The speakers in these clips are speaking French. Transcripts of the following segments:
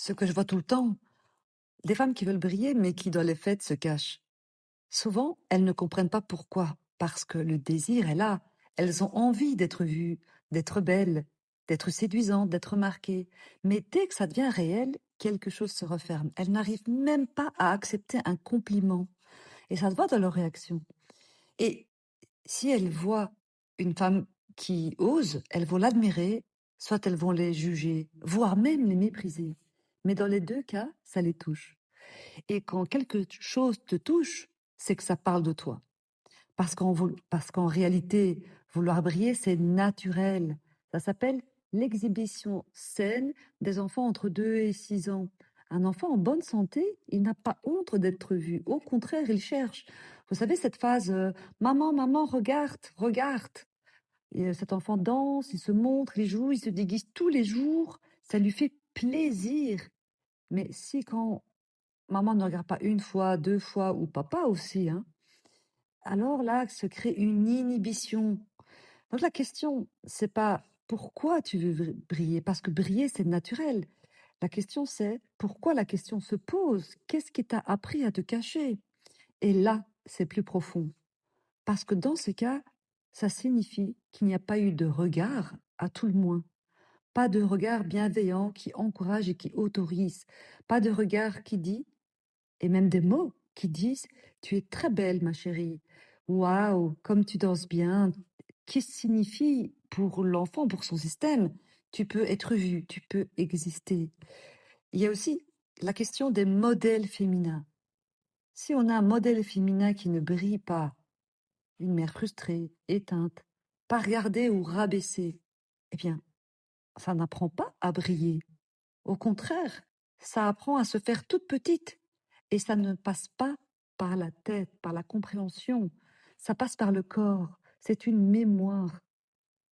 Ce que je vois tout le temps, des femmes qui veulent briller, mais qui dans les fêtes se cachent. Souvent, elles ne comprennent pas pourquoi, parce que le désir est là. Elles ont envie d'être vues, d'être belles, d'être séduisantes, d'être remarquées. Mais dès que ça devient réel, quelque chose se referme. Elles n'arrivent même pas à accepter un compliment. Et ça se voit dans leur réaction. Et si elles voient une femme qui ose, elles vont l'admirer, soit elles vont les juger, voire même les mépriser. Mais dans les deux cas, ça les touche. Et quand quelque chose te touche, c'est que ça parle de toi. Parce qu'en réalité, vouloir briller, c'est naturel. Ça s'appelle l'exhibition saine des enfants entre 2 et 6 ans. Un enfant en bonne santé, il n'a pas honte d'être vu. Au contraire, il cherche. Vous savez, cette phase maman, maman, regarde, regarde. Et, cet enfant danse, il se montre, il joue, il se déguise tous les jours. Ça lui fait plaisir. Mais si quand maman ne regarde pas une fois, 2 fois, ou papa aussi, hein, alors là se crée une inhibition. Donc la question, c'est pas pourquoi tu veux briller, parce que briller, c'est naturel. La question, c'est pourquoi la question se pose. Qu'est-ce qui t'a appris à te cacher? Et là, c'est plus profond. Parce que dans ce cas, ça signifie qu'il n'y a pas eu de regard, à tout le moins. Pas de regard bienveillant qui encourage et qui autorise. Pas de regard qui dit, et même des mots qui disent tu es très belle ma chérie, waouh comme tu danses bien, qui signifie pour l'enfant, pour son système, tu peux être vu, tu peux exister. Il y a aussi la question des modèles féminins. Si on a un modèle féminin qui ne brille pas, une mère frustrée, éteinte, pas regardée ou rabaissée, eh bien, ça n'apprend pas à briller. Au contraire, ça apprend à se faire toute petite. Et ça ne passe pas par la tête, par la compréhension. Ça passe par le corps. C'est une mémoire.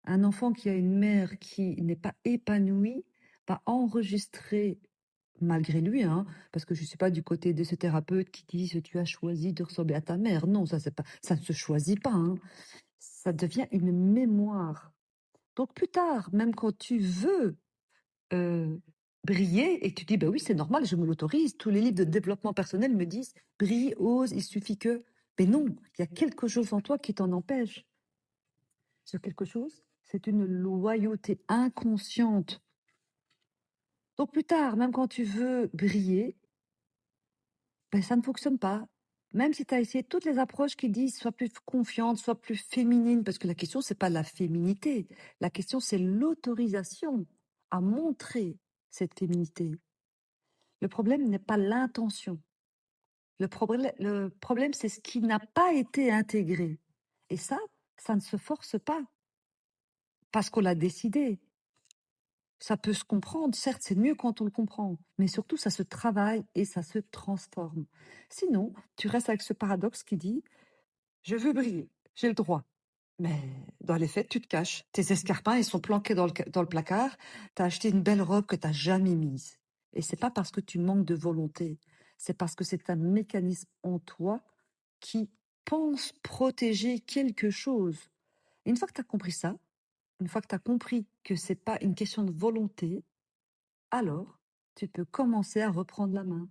Un enfant qui a une mère qui n'est pas épanouie va enregistrer, malgré lui, hein, parce que je ne suis pas du côté de ce thérapeute qui dit tu as choisi de ressembler à ta mère. Non, ça ne se choisit pas. Hein. Ça devient une mémoire. Donc plus tard, même quand tu veux briller et tu dis, bah oui, c'est normal, je me l'autorise. Tous les livres de développement personnel me disent, brille, ose, il suffit que. Mais non, il y a quelque chose en toi qui t'en empêche. Ce quelque chose, c'est une loyauté inconsciente. Donc plus tard, même quand tu veux briller, ben ça ne fonctionne pas. Même si tu as essayé toutes les approches qui disent sois plus confiante, sois plus féminine, parce que la question, c'est pas la féminité. La question, c'est l'autorisation à montrer cette féminité. Le problème n'est pas l'intention. Le problème, c'est ce qui n'a pas été intégré. Et ça ne se force pas, parce qu'on l'a décidé. Ça peut se comprendre, certes, c'est mieux quand on le comprend, mais surtout, ça se travaille et ça se transforme. Sinon, tu restes avec ce paradoxe qui dit, je veux briller, j'ai le droit. Mais dans les faits, tu te caches. Tes escarpins, ils sont planqués dans le placard. Tu as acheté une belle robe que tu n'as jamais mise. Et c'est pas parce que tu manques de volonté. C'est parce que c'est un mécanisme en toi qui pense protéger quelque chose. Et une fois que tu as compris ça, une fois que tu as compris que c'est pas une question de volonté, alors tu peux commencer à reprendre la main.